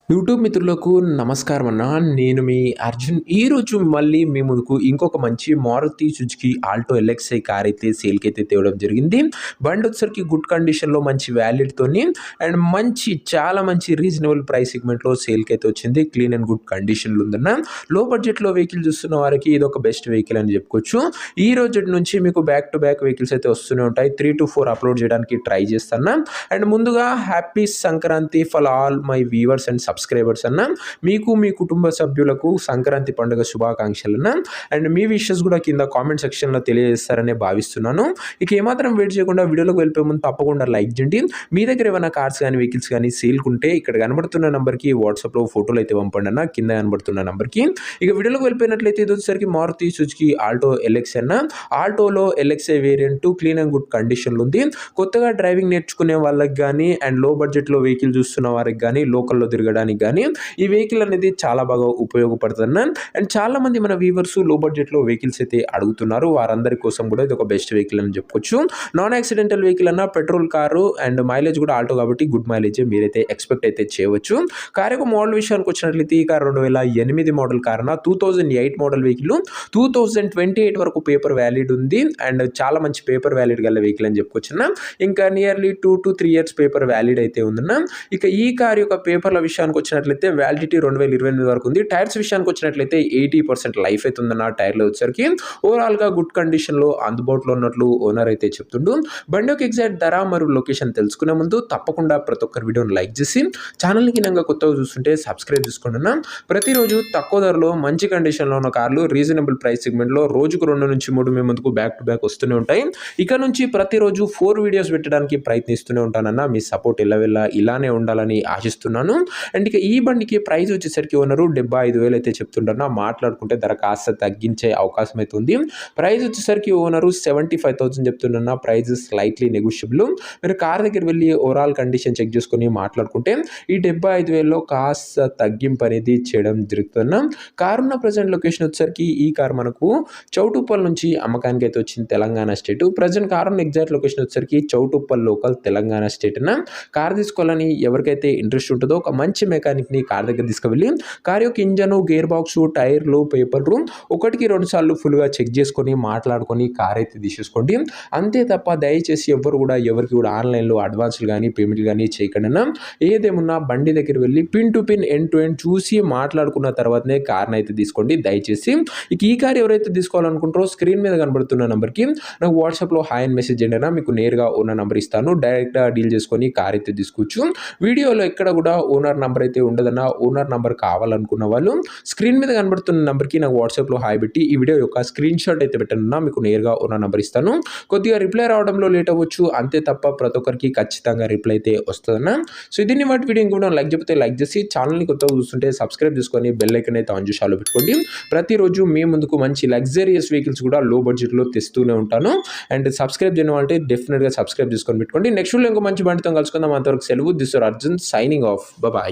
YouTube మిత్రులకు నమస్కారం అన్న. నేను మీ అర్జున్. ఈరోజు మళ్ళీ మీ ముందుకు ఇంకొక మంచి Maruti Suzuki Alto LXI car అయితే సేల్‌కైతే తేవడం జరిగింది. బండి వచ్చేసరికి గుడ్ కండిషన్‌లో మంచి వ్యాలిడ్‌తోని అండ్ చాలా మంచి రీజనబుల్ ప్రైస్ సెగ్మెంట్‌లో సేల్‌కైతే వచ్చింది. క్లీన్ అండ్ గుడ్ కండిషన్‌లో ఉందన్న. లో బడ్జెట్‌లో వెహికల్ చూస్తున్న వారికి ఇదొక బెస్ట్ వెహికల్ అని చెప్పుకోవచ్చు. ఈ రోజుటి నుంచి మీకు బ్యాక్ టు బ్యాక్ వెహికల్స్ అయితే వస్తూనే ఉంటాయి. 3-4 అప్లోడ్ చేయడానికి ట్రై చేస్తాను. అండ్ ముందుగా happy Sankranti for all my viewers and subscribers అన్న. మీకు మీ కుటుంబ సభ్యులకు సంక్రాంతి పండుగ శుభాకాంక్షలన్న. అండ్ మీ విషెస్ కూడా కింద కామెంట్ సెక్షన్‌లో తెలియజేస్తారని భావిస్తున్నాను. ఇక ఏమాత్రం వెయిట్ చేయకుండా వీడియోలోకి వెళ్ళిపోయే ముందు తప్పకుండా లైక్ చేయండి. మీ దగ్గర ఏమైనా కార్స్ కానీ వెహికల్స్ కానీ సేల్‌కుంటే ఇక్కడ కనబడుతున్న నంబర్‌కి వాట్సాప్‌లో ఫోటోలు అయితే పంపండి అన్న. కింద కనబడుతున్న నంబర్‌కి. ఇక వీడియోలోకి వెళ్ళిపోయినట్లయితే ఇది వచ్చేసరికి మారుతి సుజుకి ఆల్టో ఎల్ఎక్స్ అన్న. ఆల్టోలో LXI variant clean and good కండిషన్‌లో ఉంది. కొత్తగా డ్రైవింగ్ నేర్చుకునే వాళ్ళకి కానీ అండ్ లో బడ్జెట్‌లో వెహికల్ చూస్తున్న వారికి కానీ లోకల్‌లో తిరగడానికి కానీ ఈ వెహికల్ అనేది చాలా బాగా ఉపయోగపడుతుంది. అండ్ చాలా మంది మన వ్యూవర్స్ లో బడ్జెట్లో వెహికల్స్ అయితే అడుగుతున్నారు. వారందరి కోసం కూడా ఇది ఒక బెస్ట్ వెహికల్ అని చెప్పుకోవచ్చు. నాన్ యాక్సిడెంటల్ వెహికల్ అన్న, పెట్రోల్ కారు అండ్ మైలేజ్ కూడా ఆల్టో కాబట్టి గుడ్ మైలేజ్ మీరైతే ఎక్స్పెక్ట్ అయితే చేయవచ్చు. కార్ యొక్క మోడల్ విషయానికి వచ్చినట్లయితే ఈ కార్ 2008 మోడల్ కార్ అన్న. 2008 మోడల్ వెహికల్ 2028 వరకు పేపర్ వ్యాలిడ్ ఉంది. అండ్ చాలా మంచి పేపర్ వ్యాలిడ్ గల వెహికల్ అని చెప్పుకోవచ్చు. ఇంకా nearly 2 to 3 years paper valid అయితే ఉందన్న. ఇక ఈ కార్ యొక్క పేపర్ల విషయానికి వచ్చినట్లయితే వ్యాలిడిటీ 2028 వరకు ఉంది. టైర్స్ విషయానికి వచ్చినట్లయితే 80% లైఫ్ అయితే ఉందన్న. టైర్లో వచ్చేసరికి ఓవరాల్గా గుడ్ కండిషన్లో అందుబాటులో ఉన్నట్లు ఓనర్ అయితే చెప్తుండు. బండి యొక్క ఎగ్జాక్ట్ ధర మరియు లొకేషన్ తెలుసుకునే ముందు తప్పకుండా ప్రతి ఒక్కరి వీడియోని లైక్ చేసి ఛానల్కి కింద కొత్తగా చూస్తుంటే సబ్స్క్రైబ్ చేసుకుంటున్నా. ప్రతిరోజు తక్కువ ధరలో మంచి కండిషన్లో ఉన్న కార్లు రీజనబుల్ ప్రైస్ సెగ్మెంట్లో రోజుకు 2 నుంచి 3 మీ ముందుకు బ్యాక్ టు బ్యాక్ వస్తూనే ఉంటాయి. ఇక నుంచి ప్రతిరోజు 4 వీడియోస్ పెట్టడానికి ప్రయత్నిస్తూనే ఉంటానన్న. మీ సపోర్ట్ ఇలానే ఉండాలని ఆశిస్తున్నాను. అండ్ ఇక ఈ బండికి ప్రైస్ వచ్చేసరికి ఓనరు 75,000 అయితే చెప్తుంటారు. మాట్లాడుకుంటే ధర కాస్త తగ్గించే అవకాశం అయితే ఉంది. ప్రైస్ వచ్చేసరికి ఓనరు 75,000 చెప్తున్నా. Price slightly negotiable. మీరు కార్ దగ్గర వెళ్ళి ఓవరాల్ కండిషన్ చెక్ చేసుకొని మాట్లాడుకుంటే ఈ 75,000లో కాస్త తగ్గింపు అనేది చేయడం జరుగుతున్నా. కార్ ఉన్న ప్రజెంట్ లొకేషన్ వచ్చేసరికి ఈ కార్ మనకు చౌటుప్పల్ నుంచి అమ్మకానికి అయితే వచ్చింది, తెలంగాణ స్టేట్. ప్రజెంట్ కార్ ఉన్న ఎగ్జాక్ట్ లొకేషన్ వచ్చేసరికి చౌటుప్పల్ లోకల్, తెలంగాణ స్టేట్ అన్న. కార్ తీసుకోవాలని ఎవరికైతే ఇంట్రెస్ట్ ఉంటుందో ఒక మంచి మెకానిక్ని కార్ దగ్గర తీసుకువెళ్ళి కార్ యొక్క ఇంజన్, గేర్ బాక్స్, టైర్లు, పేపర్లు 1-2 సార్లు ఫుల్గా చెక్ చేసుకొని మాట్లాడుకొని కార్ అయితే తీసేసుకోండి. అంతే తప్ప దయచేసి ఎవరికి కూడా ఆన్లైన్లో అడ్వాన్స్లు కానీ పేమెంట్లు కానీ చేయకుండా ఏదేమున్నా బండి దగ్గర వెళ్ళి pin to pin end to end చూసి మాట్లాడుకున్న తర్వాతనే కార్ని అయితే తీసుకోండి దయచేసి. ఇక ఈ కార్ ఎవరైతే తీసుకోవాలనుకుంటారో స్క్రీన్ మీద కనబడుతున్న నెంబర్కి నాకు వాట్సాప్లో హాయ్ అని మెసేజ్ చేయండి. మీకు నేరుగా ఓనర్ నెంబర్ ఇస్తాను. డైరెక్ట్గా డీల్ చేసుకొని కార్ అయితే తీసుకోవచ్చు. వీడియోలో ఎక్కడ కూడా ఓనర్ నెంబర్ అయితే ఉండదన్న. ఓనర్ నెంబర్ కావాలనుకున్న వాళ్ళు స్క్రీన్ మీద కనబడుతున్న నెంబర్కి నాకు వాట్సాప్లో హాయ్ పెట్టి ఈ వీడియో యొక్క స్క్రీన్ షాట్ అయితే పెట్టనున్నా. మీకు నేరుగా ఓనర్ నెంబర్ ఇస్తాను. కొద్దిగా రిప్లై రావడంలో లేట్ అవ్వచ్చు, అంతే తప్ప ప్రతి ఒక్కరికి ఖచ్చితంగా రిప్లై అయితే వస్తుందన్న. సో ఇది వాటి వీడియో ఇంకొక లైక్ చెప్తే లైక్ చేసి ఛానల్ని కొత్తగా చూస్తుంటే సబ్స్క్రైబ్ చేసుకొని బెల్ ఐకాన్ అయితే ఆన్ చేసి ఆలో పెట్టుకోండి. ప్రతిరోజు మీ ముందుకు మంచి లగ్జరియస్ వెహికల్స్ కూడా లో బడ్జెట్లో తెస్తూనే ఉంటాను. అండ్ సబ్స్క్రైబ్ చేయడం అంటే డెఫినెట్గా సబ్స్క్రైబ్ చేసుకొని పెట్టుకోండి. నెక్స్ట్ వీడియో ఇంకో మంచి బండితో కలుసుకుందాం. అంతవరకు సెలవు. This R Arjun signing off. Bye.